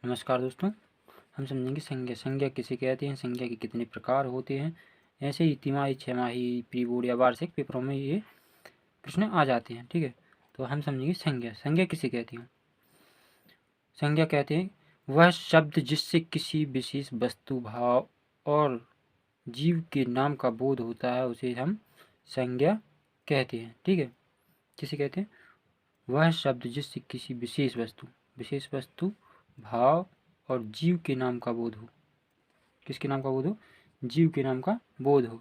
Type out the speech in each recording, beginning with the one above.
नमस्कार दोस्तों, हम समझेंगे संज्ञा। संज्ञा किसे कहते हैं, संज्ञा के कितने प्रकार होते हैं। ऐसे ही तिमाही, छमाही, प्री बोर्ड या वार्षिक पेपरों में ये प्रश्न आ जाते हैं। ठीक है, तो हम समझेंगे संज्ञा। संज्ञा किसे कहते हैं? संज्ञा कहते हैं वह शब्द जिससे किसी विशेष वस्तु, भाव और जीव के नाम का बोध होता है, उसे हम संज्ञा कहते हैं। ठीक है, किसे कहते हैं? वह शब्द जिससे किसी विशेष वस्तु, भाव और जीव के नाम का बोध हो। किसके नाम का बोध हो? जीव के नाम का बोध हो,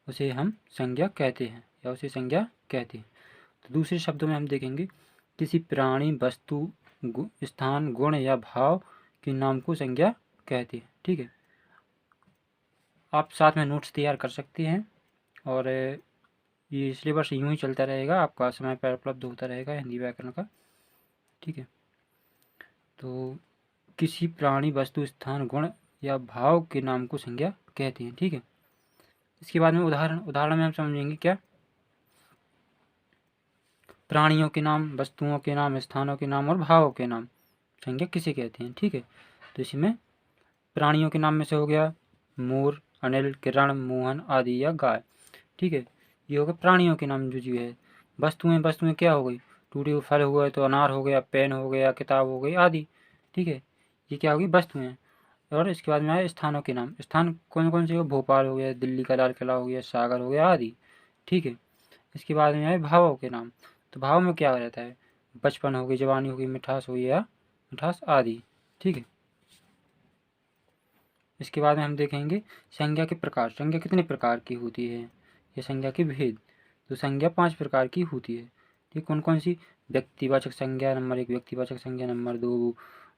उसे हम संज्ञा कहते हैं या उसे संज्ञा कहते हैं। तो दूसरे शब्दों में हम देखेंगे किसी प्राणी, वस्तु, स्थान, गुण या भाव के नाम को संज्ञा कहते हैं। ठीक है, आप साथ में नोट्स तैयार कर सकते हैं और ये सिलेबस यूं ही चलता रहेगा, आपका समय पर उपलब्ध होता रहेगा हिंदी व्याकरण का। ठीक है, तो किसी प्राणी, वस्तु, स्थान, गुण या भाव के नाम को संज्ञा कहते हैं। ठीक है, इसके बाद में उदाहरण में हम समझेंगे क्या? प्राणियों के नाम, वस्तुओं के नाम, स्थानों के नाम और भावों के नाम संज्ञा किसे कहते हैं। ठीक है, तो इसमें प्राणियों के नाम में से हो गया मोर, अनिल, किरण, मोहन आदि या गाय। ठीक है, ये हो गए प्राणियों के नाम जो है। वस्तुएं क्या हो गई? टूटे हुए फल हुए तो अनार हो गया, पेन हो गया, किताब हो गई आदि। ठीक है, ये क्या होगी? वस्तुएं। और इसके बाद में आए स्थानों के नाम। स्थान कौन कौन से हो? भोपाल हो गया, दिल्ली का लाल किला हो गया, सागर हो गया आदि। ठीक है, इसके बाद में आए भावों के नाम। तो भाव में क्या रहता है? बचपन हो गई, जवानी हो गई, मिठास हो गई या मिठास आदि। ठीक है, इसके बाद में हम देखेंगे संज्ञा के प्रकार। संज्ञा कितने प्रकार की होती है या संज्ञा के भेद। तो संज्ञा 5 प्रकार की होती है। ठीक, कौन कौन सी? व्यक्तिवाचक संज्ञा नंबर 1, व्यक्तिवाचक संज्ञा नंबर 2,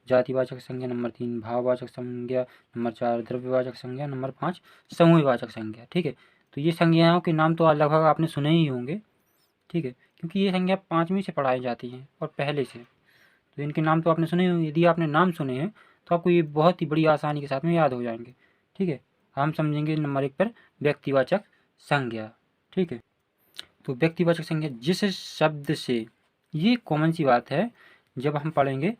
जातिवाचक संज्ञा नंबर 3, भाववाचक संज्ञा नंबर 4, द्रव्यवाचक संज्ञा नंबर 5, समूहवाचक संज्ञा। ठीक है, तो ये संज्ञाओं के नाम तो लगभग आपने सुने ही होंगे। ठीक है, क्योंकि ये संज्ञा 5वीं से पढ़ाई जाती हैं और पहले से, तो इनके नाम तो आपने सुने होंगे। यदि आपने नाम सुने हैं तो आपको ये बहुत ही बड़ी आसानी के साथ में याद हो जाएंगे। ठीक है, हम समझेंगे नंबर 1 पर व्यक्तिवाचक संज्ञा। ठीक है, तो व्यक्तिवाचक संज्ञा जिस शब्द से, ये कॉमन सी बात है, जब हम पढ़ेंगे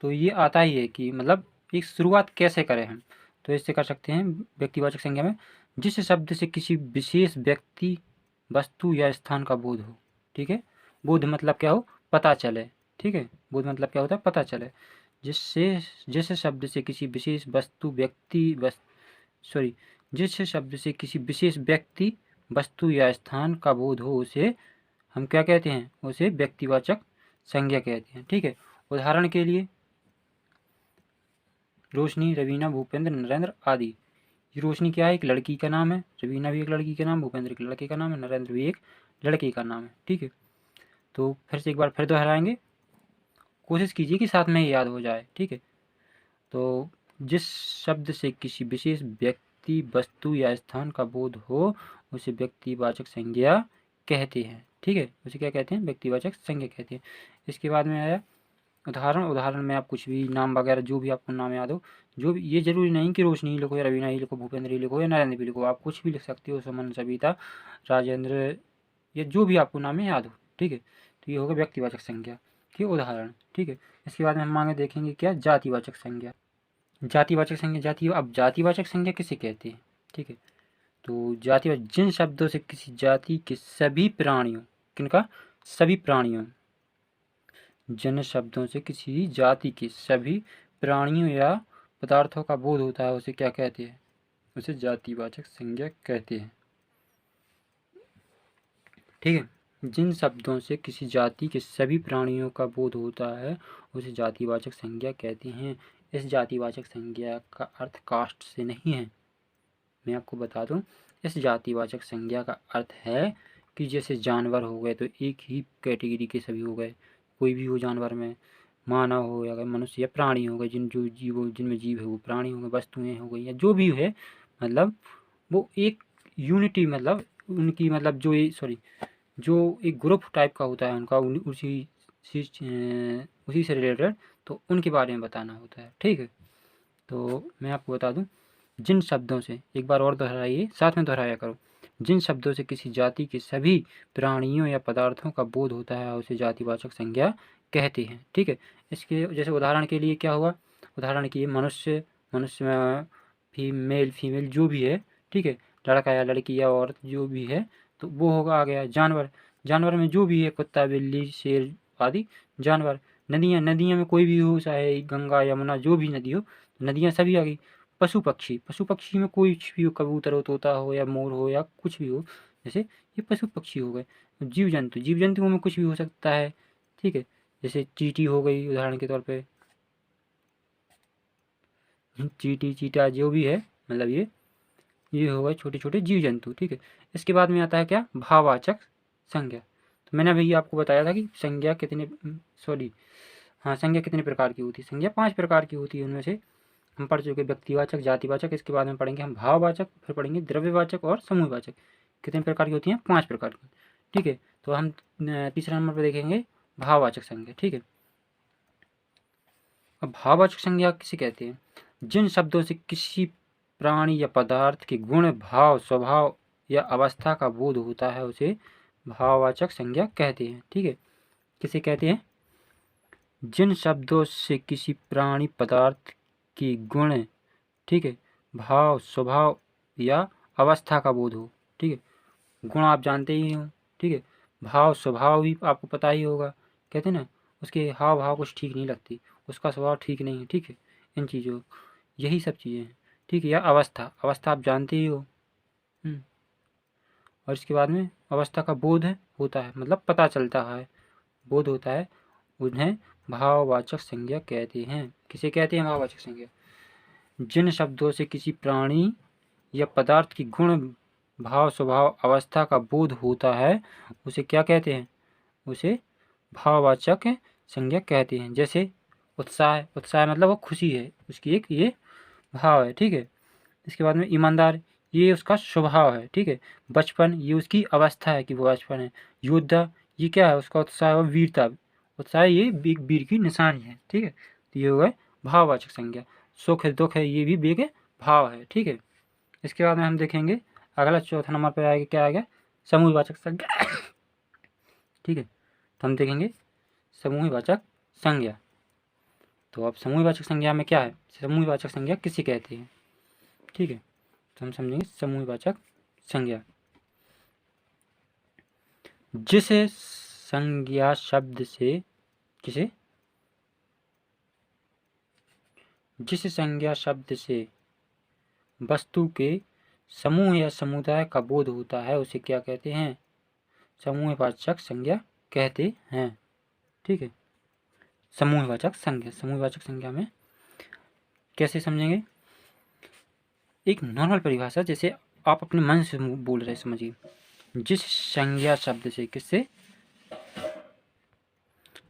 तो ये आता ही है कि मतलब एक शुरुआत कैसे करें हम। तो इससे कर सकते हैं व्यक्तिवाचक संज्ञा में जिस शब्द से किसी विशेष व्यक्ति, वस्तु या स्थान का बोध हो। ठीक है, बोध मतलब क्या हो? पता चले। ठीक है, बोध मतलब क्या होता है? पता चले। जिससे, जिस शब्द से किसी विशेष वस्तु, जिस शब्द से किसी विशेष व्यक्ति, वस्तु या स्थान का बोध हो, उसे हम क्या कहते हैं? उसे व्यक्तिवाचक संज्ञा कहते हैं। ठीक है, उदाहरण के लिए रोशनी, रवीना, भूपेंद्र, नरेंद्र आदि। ये रोशनी क्या है? एक लड़की का नाम है, रवीना भी एक लड़की का नाम, भूपेंद्र एक लड़के का नाम है, नरेंद्र भी एक लड़के का नाम है। ठीक है, तो फिर से एक बार फिर दोहराएंगे, कोशिश कीजिए कि साथ में ही याद हो जाए। ठीक है, तो जिस शब्द से किसी विशेष व्यक्ति, वस्तु या स्थान का बोध हो, उसे व्यक्तिवाचक संज्ञा कहते हैं। ठीक है, उसे क्या कहते हैं? व्यक्तिवाचक संज्ञा कहते हैं। इसके बाद में आया उदाहरण में आप कुछ भी नाम वगैरह जो भी आपको नाम याद हो, जो भी, ये जरूरी नहीं कि रोशनी ही लिखो या रवीना ही लिखो, भूपेंद्र ही लिखो या नरेंद्र भी लिखो, आप कुछ भी लिख सकते हो, सुमन, सविता, राजेंद्र, या जो भी आपको नाम याद हो। ठीक है, तो ये होगा व्यक्तिवाचक संज्ञा के उदाहरण। ठीक है, इसके बाद में हम आगे देखेंगे क्या? जातिवाचक संज्ञा। जातिवाचक संज्ञा, अब जातिवाचक संज्ञा किसे कहते हैं? ठीक है, तो जातिवाचक जिन शब्दों से किसी जाति के सभी प्राणियों, किनका? सभी प्राणियों, जिन शब्दों से किसी जाति के सभी प्राणियों या पदार्थों का बोध होता है, उसे क्या कहते हैं? उसे जातिवाचक संज्ञा कहते हैं। ठीक है, जिन शब्दों से किसी जाति के सभी प्राणियों का बोध होता है, उसे जातिवाचक संज्ञा कहते हैं। इस जातिवाचक संज्ञा का अर्थ कास्ट से नहीं है, मैं आपको बता दूं। इस जातिवाचक संज्ञा का अर्थ है कि जैसे जानवर हो गए तो एक ही कैटेगरी के सभी हो गए, कोई भी हो जानवर में, मानव हो या मनुष्य या प्राणी हो गए, जिनमें जीव है वो प्राणी हो गए, वस्तुएं हो गई या जो भी है, मतलब वो एक यूनिटी, मतलब उनकी, मतलब जो एक ग्रुप टाइप का होता है उनका, उसी से रिलेटेड, तो उनके बारे में बताना होता है। ठीक है, तो मैं आपको बता दूं, जिन शब्दों से, एक बार और दोहराइए, साथ में दोहराया करो, जिन शब्दों से किसी जाति के सभी प्राणियों या पदार्थों का बोध होता है, उसे जातिवाचक संज्ञा कहते हैं। ठीक है, इसके जैसे उदाहरण के लिए क्या हुआ? उदाहरण के लिए मनुष्य, मनुष्य में फीमेल फीमेल जो भी है, ठीक है, लड़का या लड़की या औरत जो भी है, तो वो होगा आ गया। जानवर, जानवर में जो भी है, कुत्ता बिल्ली शेर आदि जानवर। नदियाँ, नदियाँ में कोई भी हो, चाहे गंगा यमुना जो भी नदी हो, नदियाँ सभी आ गई। पशु पक्षी, पशु पक्षी में कोई भी हो, कबूतर हो, तोता हो या मोर हो या कुछ भी हो, जैसे ये पशु पक्षी हो गए। जीव जंतु, जीव जंतुओं में कुछ भी हो सकता है, ठीक है, जैसे चींटी हो गई उदाहरण के तौर पे, चींटी चीटा जो भी है, मतलब ये हो गए छोटे छोटे जीव जंतु, ठीक है। इसके बाद में आता है क्या, भाववाचक संज्ञा। तो मैंने अभी आपको बताया था कि संज्ञा कितने, सॉरी हाँ, संज्ञा कितने प्रकार की होती है। संज्ञा 5 प्रकार की होती है। उनमें से हम पढ़ चुके व्यक्तिवाचक, जातिवाचक, इसके बाद में पढ़ेंगे हम भाववाचक, फिर पढ़ेंगे द्रव्यवाचक और समूहवाचक। कितने प्रकार की होती हैं, 5 प्रकार की, ठीक है। तो हम तीसरा नंबर पर देखेंगे भाववाचक संज्ञा, ठीक है। अब भाववाचक संज्ञा किसे कहते हैं, जिन शब्दों से किसी प्राणी या पदार्थ के गुण, भाव, स्वभाव या अवस्था का बोध होता है, उसे भाववाचक संज्ञा कहते हैं, ठीक है। किसे कहते हैं, जिन शब्दों से किसी प्राणी पदार्थ की गुण, ठीक है, भाव, स्वभाव या अवस्था का बोध हो, ठीक है। गुण आप जानते ही हो, ठीक है, भाव स्वभाव भी आपको पता ही होगा, कहते हैं ना उसके हाव भाव कुछ ठीक नहीं लगती, उसका स्वभाव ठीक नहीं है, ठीक है। इन चीज़ों, यही सब चीज़ें हैं, ठीक है। या अवस्था, अवस्था आप जानते ही हो। और इसके बाद में अवस्था का बोध है, होता है, मतलब पता चलता है, बोध होता है, उन्हें भाववाचक संज्ञा कहते हैं। किसे कहते हैं, भाववाचक संज्ञा। जिन शब्दों से किसी प्राणी या पदार्थ की गुण, भाव, स्वभाव, अवस्था का बोध होता है, उसे क्या कहते हैं, उसे भाववाचक संज्ञा कहते हैं। जैसे उत्साह, उत्साह मतलब वो खुशी है, उसकी एक ये भाव है, ठीक है। इसके बाद में ईमानदार, ये उसका स्वभाव है, ठीक है। बचपन, ये उसकी अवस्था है कि वो बचपन है। योद्धा, ये क्या है, उसका उत्साह और वीरता, उत्साह ये वीर की निशानी है, ठीक है। तो ये हो गए भाववाचक संज्ञा। सुख है, दुख है, ये भी वे के भाव है, ठीक है। इसके बाद में हम देखेंगे अगला चौथा नंबर पर आएगा, क्या आ गया, समूहवाचक संज्ञा, ठीक है। तो हम देखेंगे समूहवाचक संज्ञा। तो अब समूहवाचक संज्ञा में क्या है, समूहवाचक संज्ञा किसे कहते हैं, ठीक है। तो हम समझेंगे समूहवाचक संज्ञा, जिसे संज्ञा शब्द से किसे, जिस संज्ञा शब्द से वस्तु के समूह या समुदाय का बोध होता है, उसे क्या कहते हैं, समूहवाचक संज्ञा कहते हैं, ठीक है। समूहवाचक संज्ञा, समूहवाचक संज्ञा में कैसे समझेंगे, एक नॉर्मल परिभाषा, जैसे आप अपने मन से बोल रहे, समझिए। जिस संज्ञा शब्द से, किससे,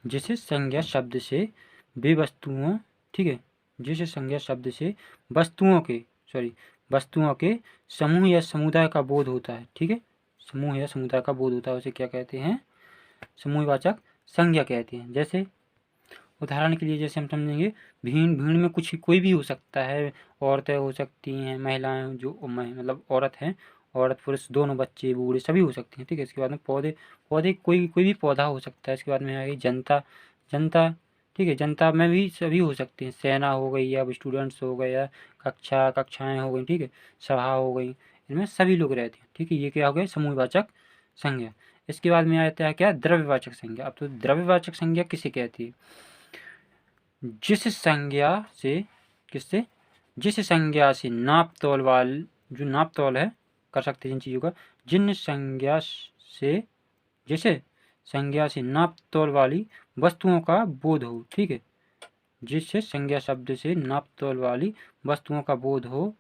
जिस संज्ञा शब्द से वे वस्तुओं, ठीक है, जिस संज्ञा शब्द से वस्तुओं के, वस्तुओं के समूह या समुदाय का बोध होता है, ठीक है, समूह या समुदाय का बोध होता है, उसे क्या कहते हैं, समूहवाचक संज्ञा कहते हैं। जैसे उदाहरण के लिए जैसे हम समझेंगे, भीड़, भीड़ में कुछ कोई भी हो सकता है, औरतें हो सकती हैं, महिलाएं जो मतलब औरत हैं, औरत पुरुष दोनों, बच्चे बूढ़े सभी हो सकते हैं, ठीक है। इसके बाद में पौधे, पौधे कोई कोई भी पौधा हो सकता है। इसके बाद में आ गई जनता, जनता, ठीक है, जनता में भी सभी हो सकते हैं, सेना हो गई या स्टूडेंट्स हो गए या कक्षाएं हो गई, ठीक है, सभा हो गई, इनमें सभी लोग रहते हैं, ठीक है। ये क्या हो गया, समूहवाचक संज्ञा। इसके बाद में आता है क्या, द्रव्यवाचक संज्ञा। अब तो द्रव्यवाचक संज्ञा किसे कहती है, जिस संज्ञा से, किससे, जिस संज्ञा से नाप तोल जो नाप तोल है कर सकते हैं जिन चीज़ों का, जिन संज्ञा से, जैसे संज्ञा से नाप तोल वाली वस्तुओं का बोध हो, ठीक है, जिससे संज्ञा शब्द से नाप तोल वाली वस्तुओं का बोध हो,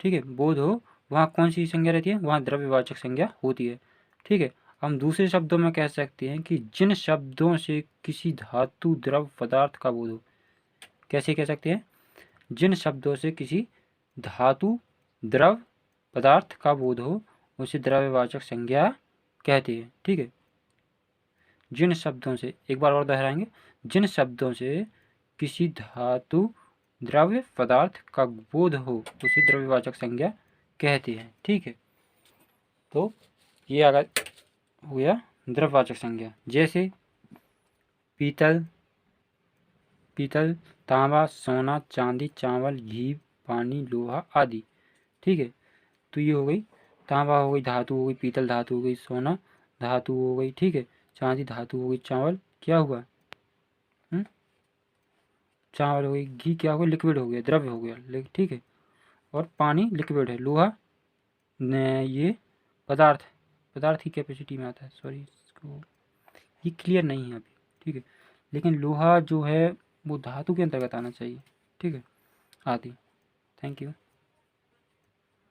ठीक है, बोध हो, वहाँ कौन सी संज्ञा रहती है, वहाँ द्रव्यवाचक संज्ञा होती है, ठीक है। हम दूसरे शब्दों में कह सकते हैं कि जिन शब्दों से किसी धातु द्रव पदार्थ का बोध हो, कैसे कह सकते हैं, जिन शब्दों से किसी धातु द्रव पदार्थ का बोध हो, उसे द्रव्यवाचक संज्ञा कहते हैं, ठीक है। जिन शब्दों से, एक बार और दोहराएंगे, जिन शब्दों से किसी धातु द्रव्य पदार्थ का बोध हो, उसे द्रव्यवाचक संज्ञा कहते हैं, ठीक है। तो ये अगर हो गया द्रव्यवाचक संज्ञा। जैसे पीतल, पीतल, तांबा, सोना, चांदी, चावल, घी, पानी, लोहा आदि। ठीक है, तो ये हो गई तांबा हो गई, धातु हो गई, पीतल धातु हो गई, सोना धातु हो गई, ठीक है, चांदी धातु हो गई, चावल क्या हुआ, चावल हो गई, घी क्या हो गया, लिक्विड हो गया, द्रव्य हो गया, ठीक है, और पानी लिक्विड है, लोहा ये पदार्थ, पदार्थ की कैपेसिटी में आता है, सॉरी इसको ये क्लियर नहीं है अभी, ठीक है, लेकिन लोहा जो है वो धातु के अंतर्गत आना चाहिए, ठीक है, आदि। Thank you.